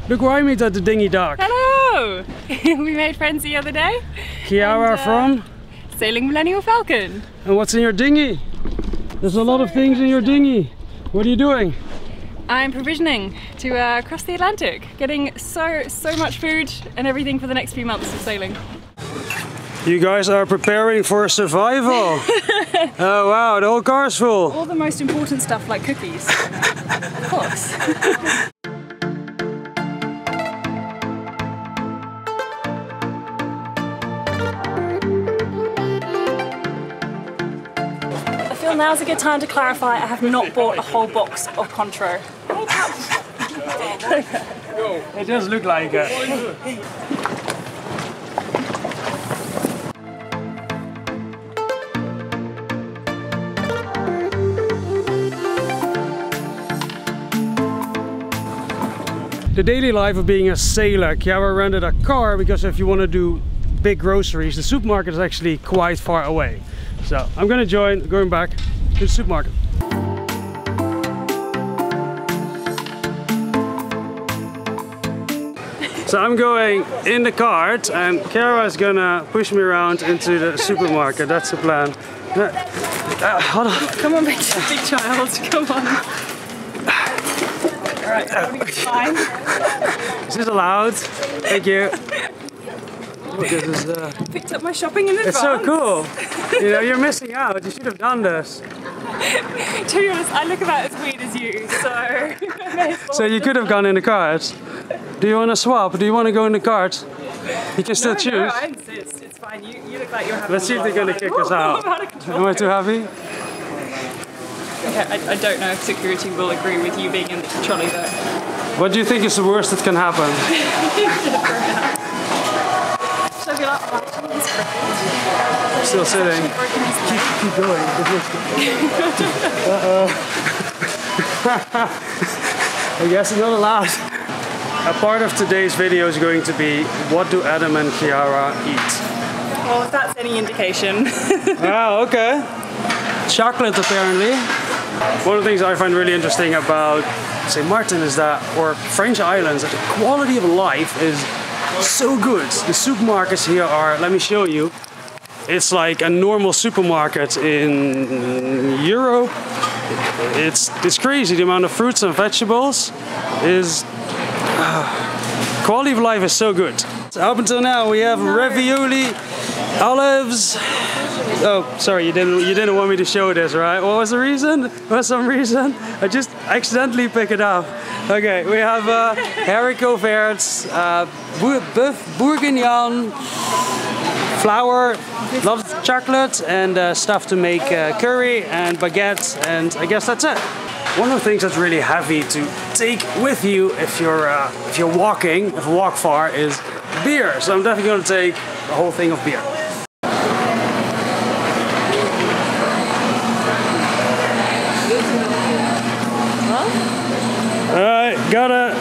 Look who I meet at the dinghy dock. Hello! We made friends the other day. Kiara from? Sailing Millennial Falcon. And what's in your dinghy? There's a lot of things in your dinghy. What are you doing? I'm provisioning to cross the Atlantic, getting so much food and everything for the next few months of sailing. You guys are preparing for survival. Oh wow, the whole car's full. All the most important stuff like cookies. Of course. I feel now's a good time to clarify I have not bought a whole box of Contro. It does look like it. The daily life of being a sailor. Kiara rented a car because if you want to do big groceries, the supermarket is actually quite far away. So I'm gonna going back to the supermarket. So I'm going in the cart and Kiara is gonna push me around into the supermarket. That's the plan. Hold on. Come on, big child, come on. Alright, fine. Is this allowed? Thank you. This is, Picked up my shopping in advance. it's so cool. You know, you're missing out. You should have done this. To be honest, I look about as weird as you, so... So you could have gone in the cart. Do you want to swap? Do you want to go in the cart? You can still choose. No, I insist. It's fine. You look like you're having Let's see if they're going to kick us out. Am I too heavy? Okay, I don't know if security will agree with you being in the trolley though. What do you think is the worst that can happen? Should I be like, Still sitting. Keep going. Uh-oh. I guess it's not allowed. A part of today's video is going to be what do Adam and Kiara eat? well, if that's any indication. Oh, okay. Chocolate apparently. One of the things I find really interesting about St. Martin is that, or French islands, that the quality of life is so good. The supermarkets here are, let me show you, it's like a normal supermarket in Europe. It's crazy, the amount of fruits and vegetables is, quality of life is so good. So up until now we have ravioli, olives. Oh, sorry, you didn't want me to show this, right? What was the reason? For some reason, I just accidentally picked it up. Okay, we have haricot verts, boeuf bourguignon, flour, lots of chocolate, and stuff to make curry and baguette, and I guess that's it. One of the things that's really heavy to take with you if you're walking, if you walk far, is beer. So I'm definitely going to take the whole thing of beer. Alright, got it.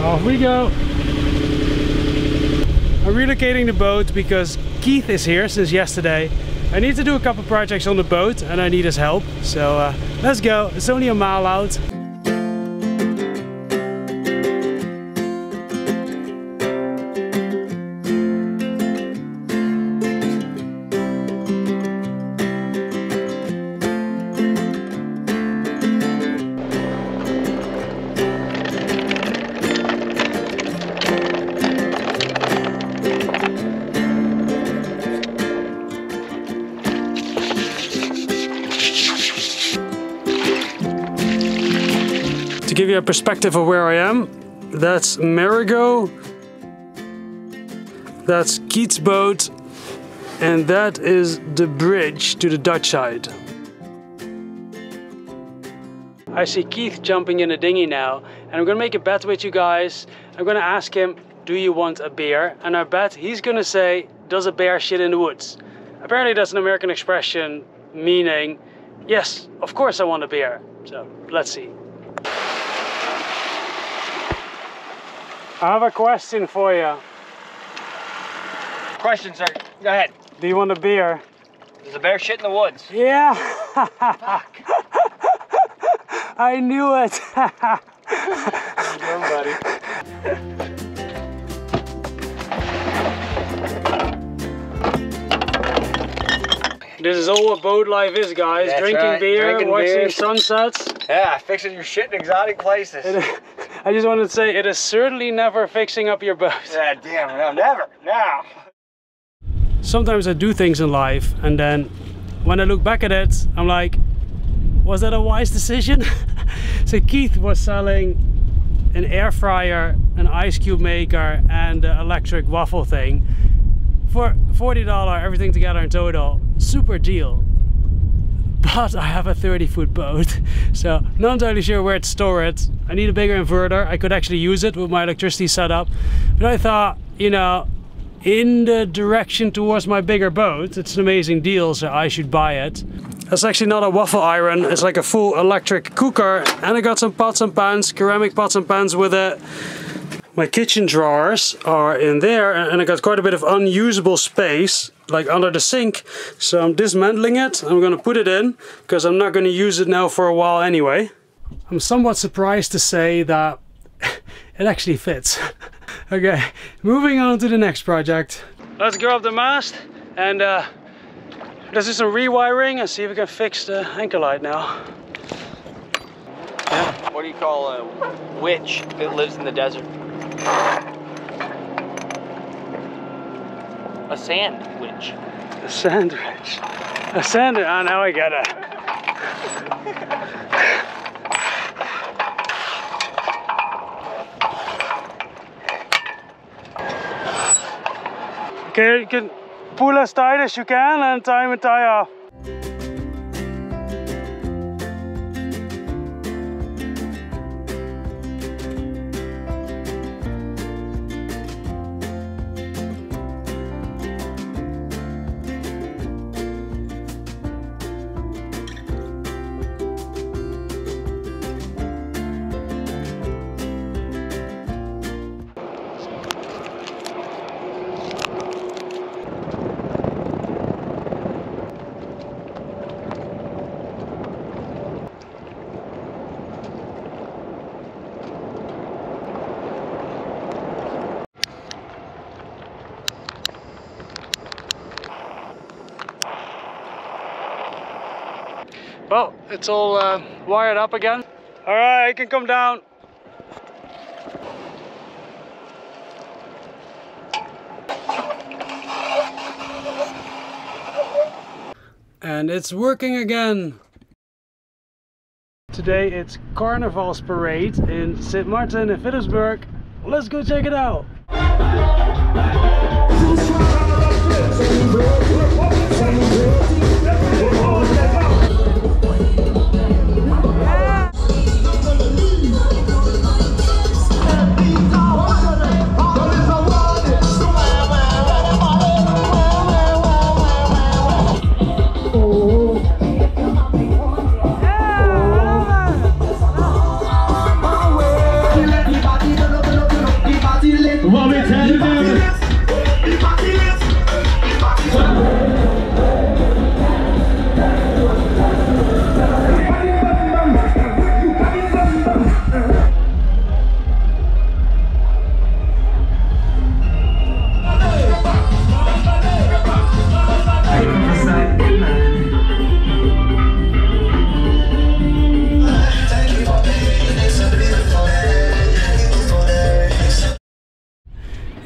Off we go. I'm relocating the boat because Keith is here since yesterday. I need to do a couple projects on the boat and I need his help. So let's go. It's only a mile out. give you a perspective of where I am, that's Marigot, that's Keith's boat, and that is the bridge to the Dutch side. I see Keith jumping in a dinghy now, and I'm gonna make a bet with you guys. I'm gonna ask him, do you want a beer? And I bet he's gonna say, does a bear shit in the woods? Apparently that's an American expression meaning, yes, of course I want a beer. So let's see. I have a question for you. Question, sir. Go ahead. Do you want a beer? Does a bear shit in the woods? Yeah. Fuck. I knew it. Done, buddy. This is all what boat life is, guys. That's drinking right. beer, Drinking watching beer. sunsets. Yeah, fixing your shit in exotic places. I just wanted to say, it is certainly never fixing up your boat. Yeah, damn, no, never, no. Sometimes I do things in life, and then when I look back at it, I'm like, was that a wise decision? So Keith was selling an air fryer, an ice cube maker, and an electric waffle thing for $40, everything together in total. Super deal. But I have a 30-foot boat, so not entirely sure where to store it. I need a bigger inverter. I could actually use it with my electricity setup, but I thought, you know, in the direction towards my bigger boat, it's an amazing deal, so I should buy it. It's actually not a waffle iron, it's like a full electric cooker, and I got some pots and pans, ceramic pots and pans with it. My kitchen drawers are in there, and I got quite a bit of unusable space, like under the sink. So I'm dismantling it, I'm gonna put it in, because I'm not gonna use it now for a while anyway. I'm somewhat surprised to say that it actually fits. Okay, moving on to the next project. Let's go up the mast, and let's do some rewiring and see if we can fix the anchor light now. Yeah. What do you call a witch that lives in the desert? A sand witch. A sand witch. A sand, oh, now I get it. Okay, you can pull as tight as you can and tie and tie off. Well, it's all wired up again. All right, I can come down. And it's working again. Today it's Carnival's parade in St. Martin in Philipsburg. Let's go check it out.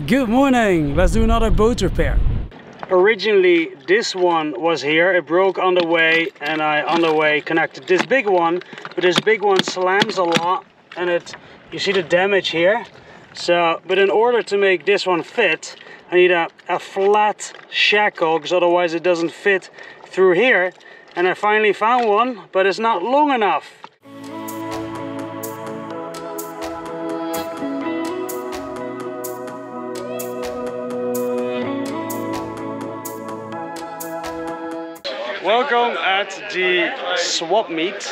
Good morning, let's do another boat repair. Originally this one was here, it broke on the way and I on the way connected this big one, but this big one slams a lot and you see the damage here. So, but in order to make this one fit, I need a flat shackle, because otherwise it doesn't fit through here. And I finally found one, but it's not long enough. Welcome at the swap meet.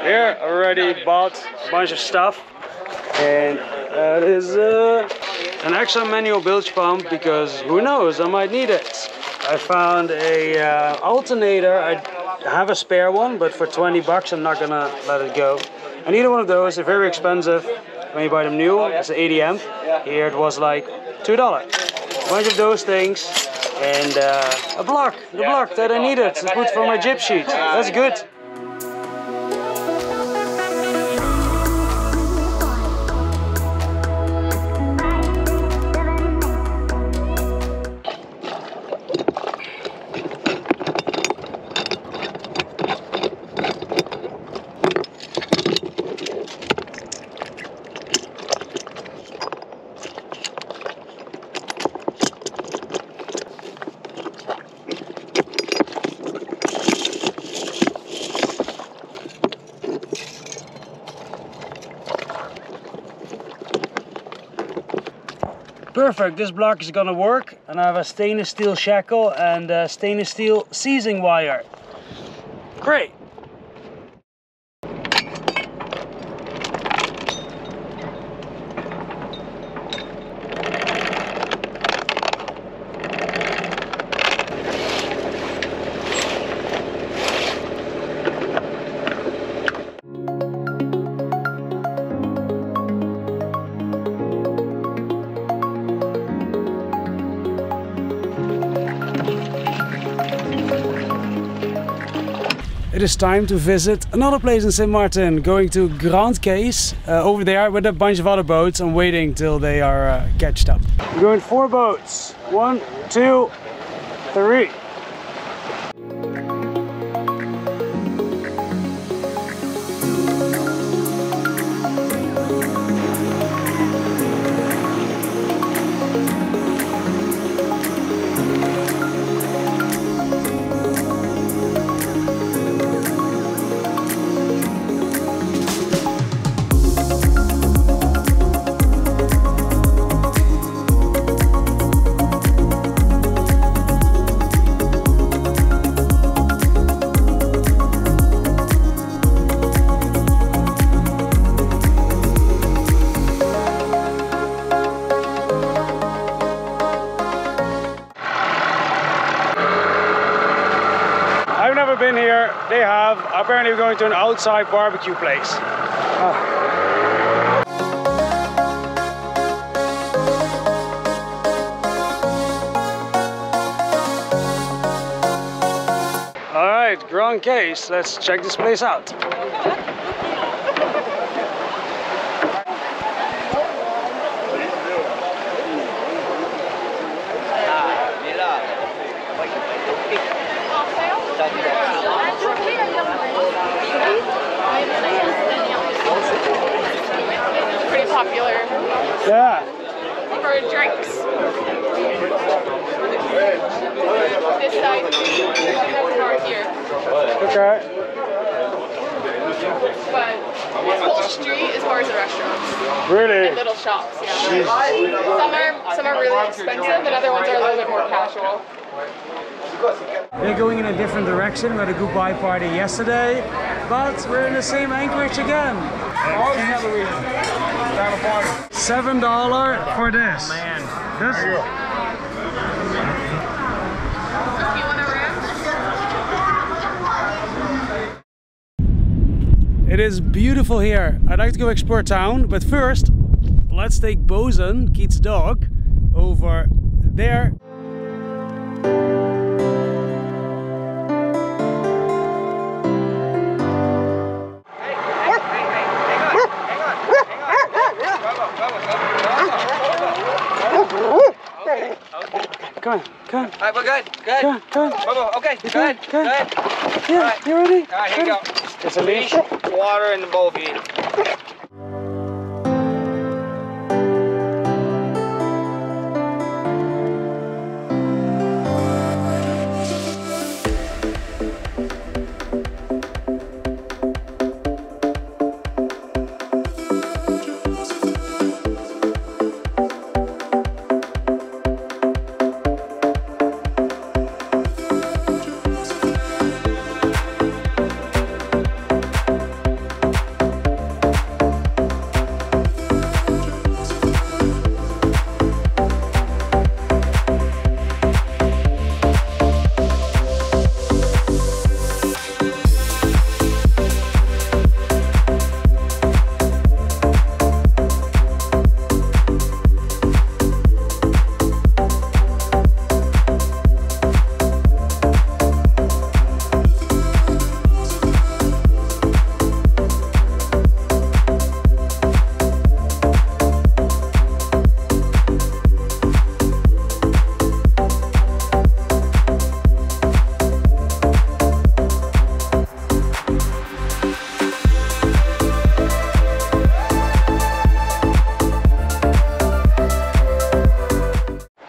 Here I already bought a bunch of stuff, and that is an extra manual bilge pump, because who knows, I might need it. I found a alternator. I have a spare one, but for 20 bucks I'm not gonna let it go. I needed one of those. They're very expensive when you buy them new. It's an 80 amp. Here it was like $2. A bunch of those things. And a block, the block that I needed to put for my jib sheet. That's good. Perfect, this block is gonna work, and I have a stainless steel shackle and a stainless steel seizing wire. Great! It is time to visit another place in St. Martin, going to Grand Case over there with a bunch of other boats and waiting till they are catched up. We're going 4 boats. 1, 2, 3. I've never been here. They have. Apparently we're going to an outside barbecue place. All right, Grand Case. Let's check this place out. Pretty popular. Yeah. For drinks. This side, north here. Okay. But this whole street is bars and restaurants. Really? And little shops, yeah. Some are really expensive, and other ones are a little bit more casual. We're going in a different direction. We had a goodbye party yesterday, but we're in the same anchorage again. $7 for this. Man. This? It is beautiful here. I'd like to go explore town, but first, let's take Bosun, Keith's dog, over there. Come on, come on. All right, we're good. Good. Come on, come on. Bobo, okay, good. Good. Yeah, you ready? All right, here you go. It's a leash. Water and the bowl feed.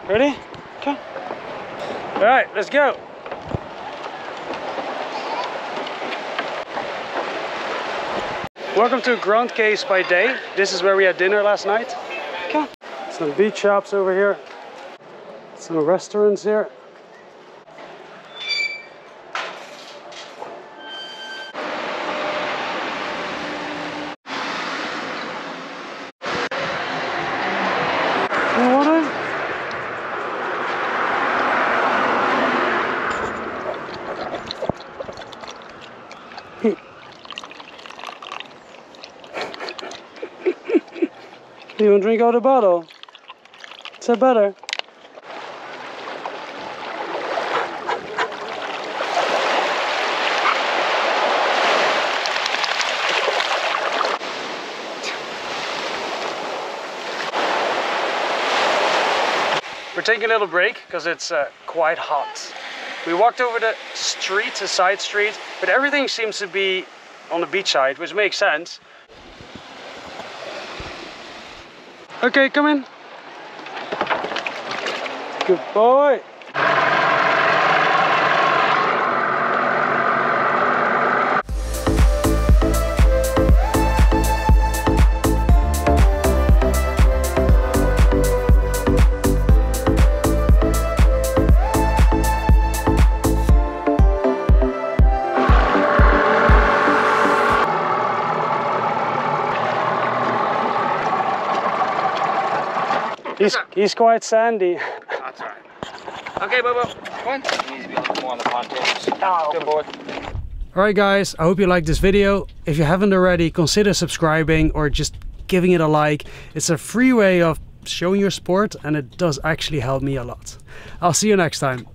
Ready? Okay. All right, let's go. Welcome to Grand Case by day. This is where we had dinner last night. Okay. Some beach shops over here. Some restaurants here. You want to drink out of the bottle? Is that better? We're taking a little break because it's quite hot. We walked over the street, a side street, but everything seems to be on the beach side, which makes sense. Okay, come in. Good boy. He's quite sandy. That's all right. Okay, Bobo. Come on. He needs to be a little more on the pontoons. Good boy. Alright guys, I hope you liked this video. If you haven't already, consider subscribing or just giving it a like. It's a free way of showing your support and it does actually help me a lot. I'll see you next time.